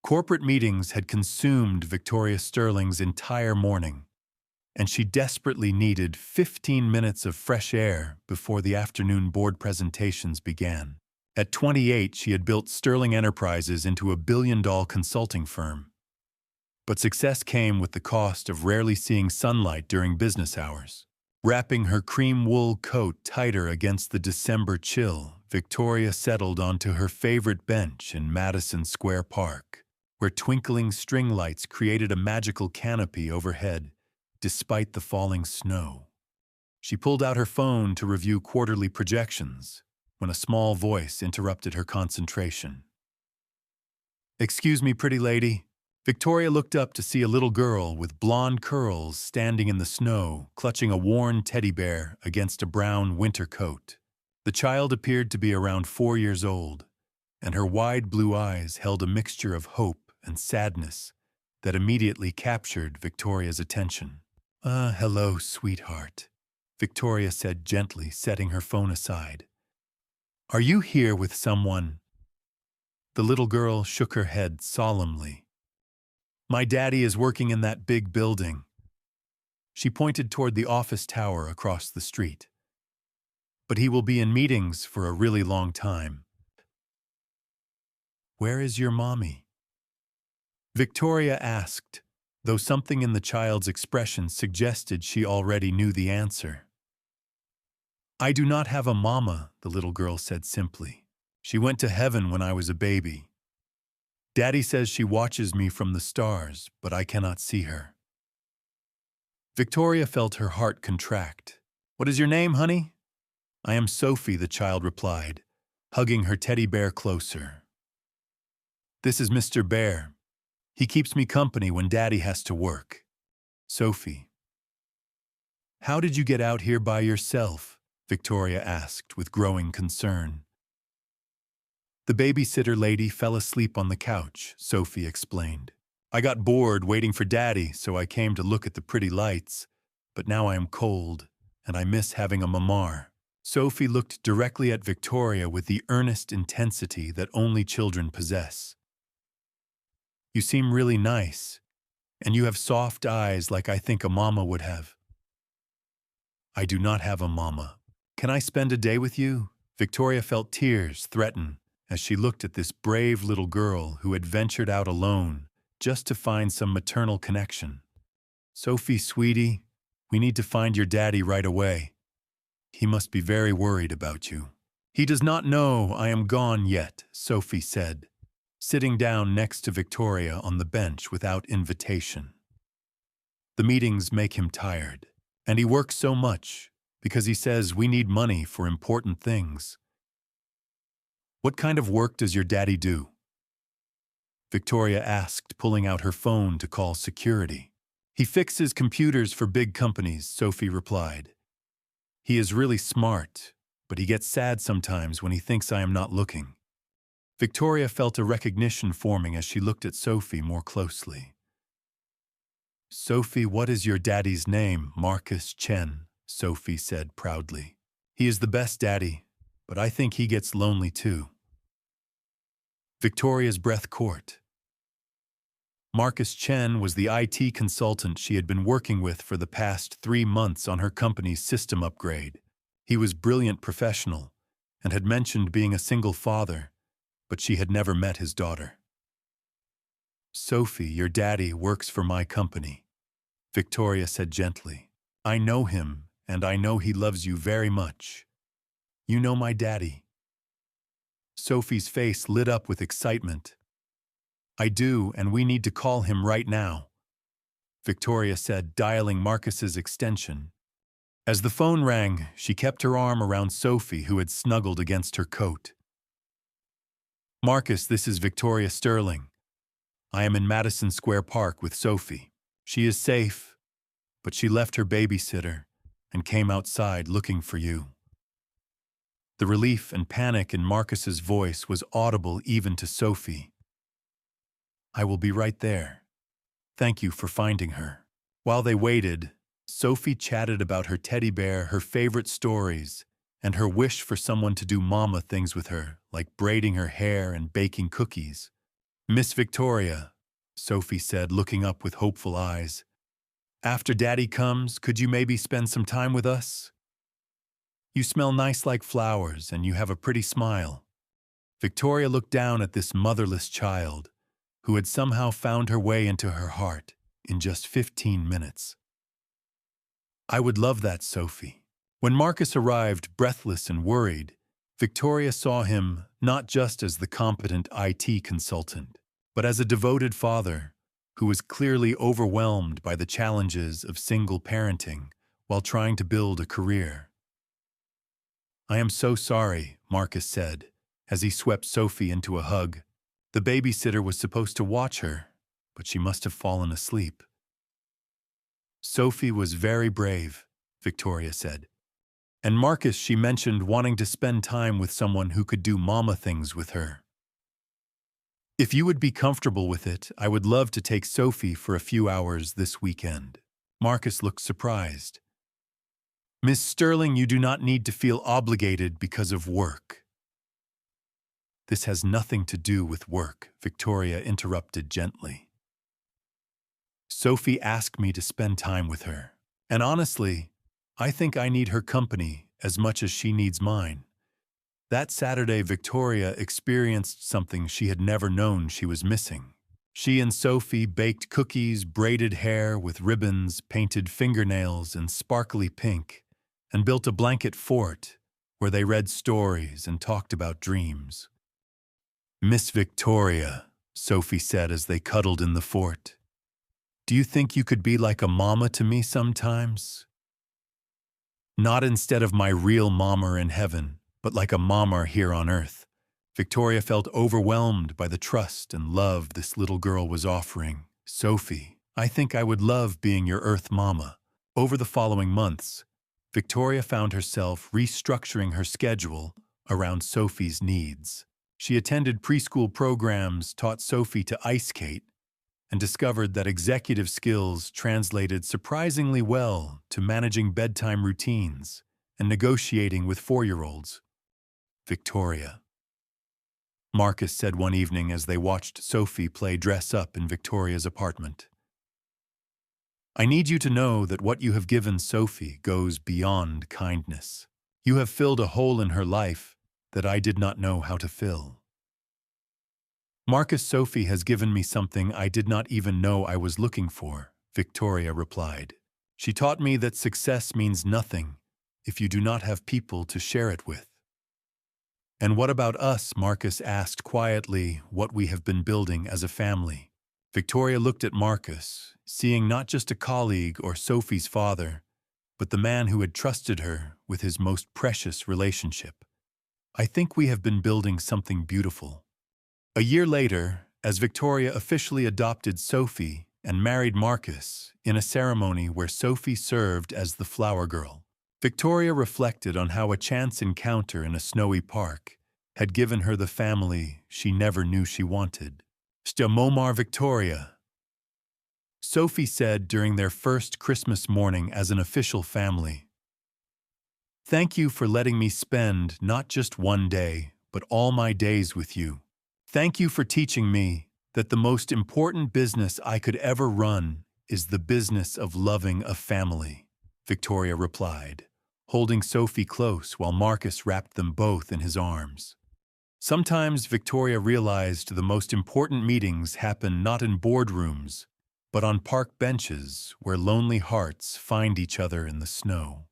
Corporate meetings had consumed Victoria Sterling's entire morning, and she desperately needed 15 minutes of fresh air before the afternoon board presentations began. At 28, she had built Sterling Enterprises into a billion-dollar consulting firm. But success came with the cost of rarely seeing sunlight during business hours. Wrapping her cream wool coat tighter against the December chill, Victoria settled onto her favorite bench in Madison Square Park, where twinkling string lights created a magical canopy overhead, despite the falling snow. She pulled out her phone to review quarterly projections when a small voice interrupted her concentration. "Excuse me, pretty lady." Victoria looked up to see a little girl with blonde curls standing in the snow, clutching a worn teddy bear against a brown winter coat. The child appeared to be around 4 years old, and her wide blue eyes held a mixture of hope and sadness that immediately captured Victoria's attention. Hello, sweetheart," Victoria said gently, setting her phone aside. "Are you here with someone?" The little girl shook her head solemnly. "My daddy is working in that big building." She pointed toward the office tower across the street. "But he will be in meetings for a really long time." "Where is your mommy?" Victoria asked, though something in the child's expression suggested she already knew the answer. "I do not have a mama," the little girl said simply. "She went to heaven when I was a baby. Daddy says she watches me from the stars, but I cannot see her." Victoria felt her heart contract. "What is your name, honey?" "I am Sophie," the child replied, hugging her teddy bear closer. "This is Mr. Bear. He keeps me company when Daddy has to work." "Sophie." "How did you get out here by yourself?" Victoria asked with growing concern. "The babysitter lady fell asleep on the couch," Sophie explained. "I got bored waiting for Daddy, so I came to look at the pretty lights, but now I am cold, and I miss having a mamar." Sophie looked directly at Victoria with the earnest intensity that only children possess. "You seem really nice, and you have soft eyes like I think a mama would have." "I do not have a mama. Can I spend a day with you?" Victoria felt tears threaten as she looked at this brave little girl who had ventured out alone just to find some maternal connection. "Sophie, sweetie, we need to find your daddy right away. He must be very worried about you." "He does not know I am gone yet," Sophie said, sitting down next to Victoria on the bench without invitation. "The meetings make him tired, and he works so much because he says we need money for important things." "What kind of work does your daddy do?" Victoria asked, pulling out her phone to call security. "He fixes computers for big companies," Sophie replied. "He is really smart, but he gets sad sometimes when he thinks I am not looking." Victoria felt a recognition forming as she looked at Sophie more closely. "Sophie, what is your daddy's name?" "Marcus Chen," Sophie said proudly. "He is the best daddy, but I think he gets lonely too." Victoria's breath caught. Marcus Chen was the IT consultant she had been working with for the past 3 months on her company's system upgrade. He was a brilliant professional and had mentioned being a single father, but she had never met his daughter. "Sophie, your daddy works for my company," Victoria said gently. "I know him, and I know he loves you very much. You know my daddy." Sophie's face lit up with excitement. "I do, and we need to call him right now," Victoria said, dialing Marcus's extension. As the phone rang, she kept her arm around Sophie, who had snuggled against her coat. "Marcus, this is Victoria Sterling. I am in Madison Square Park with Sophie. She is safe, but she left her babysitter and came outside looking for you." The relief and panic in Marcus's voice was audible even to Sophie. "I will be right there. Thank you for finding her." While they waited, Sophie chatted about her teddy bear, her favorite stories, and her wish for someone to do mama things with her, like braiding her hair and baking cookies. Miss Victoria, Sophie said, looking up with hopeful eyes. After Daddy comes, could you maybe spend some time with us? You smell nice like flowers, and you have a pretty smile. Victoria looked down at this motherless child, who had somehow found her way into her heart in just 15 minutes. I would love that, Sophie. When Marcus arrived, breathless and worried, Victoria saw him not just as the competent IT consultant, but as a devoted father who was clearly overwhelmed by the challenges of single parenting while trying to build a career. I am so sorry, Marcus said, as he swept Sophie into a hug. The babysitter was supposed to watch her, but she must have fallen asleep. Sophie was very brave, Victoria said. And Marcus, she mentioned wanting to spend time with someone who could do mama things with her. If you would be comfortable with it, I would love to take Sophie for a few hours this weekend. Marcus looked surprised. Miss Sterling, you do not need to feel obligated because of work. This has nothing to do with work, Victoria interrupted gently. Sophie asked me to spend time with her, and honestly, I think I need her company as much as she needs mine. That Saturday, Victoria experienced something she had never known she was missing. She and Sophie baked cookies, braided hair with ribbons, painted fingernails in sparkly pink, and built a blanket fort where they read stories and talked about dreams. Miss Victoria, Sophie said as they cuddled in the fort, do you think you could be like a mama to me sometimes? Not instead of my real mama in heaven, but like a mama here on earth. Victoria felt overwhelmed by the trust and love this little girl was offering. Sophie, I think I would love being your earth mama. Over the following months, Victoria found herself restructuring her schedule around Sophie's needs. She attended preschool programs, taught Sophie to ice skate, and discovered that executive skills translated surprisingly well to managing bedtime routines and negotiating with 4-year-olds. Victoria. Marcus said one evening as they watched Sophie play dress-up in Victoria's apartment. I need you to know that what you have given Sophie goes beyond kindness. You have filled a hole in her life that I did not know how to fill. Marcus, Sophie has given me something I did not even know I was looking for, Victoria replied. She taught me that success means nothing if you do not have people to share it with. And what about us? Marcus asked quietly what we have been building as a family. Victoria looked at Marcus, seeing not just a colleague or Sophie's father, but the man who had trusted her with his most precious relationship. I think we have been building something beautiful. A year later, as Victoria officially adopted Sophie and married Marcus in a ceremony where Sophie served as the flower girl, Victoria reflected on how a chance encounter in a snowy park had given her the family she never knew she wanted. Stamomar Victoria. Sophie said during their first Christmas morning as an official family, "Thank you for letting me spend not just one day, but all my days with you. Thank you for teaching me that the most important business I could ever run is the business of loving a family," Victoria replied, holding Sophie close while Marcus wrapped them both in his arms. Sometimes Victoria realized the most important meetings happen not in boardrooms, but on park benches where lonely hearts find each other in the snow.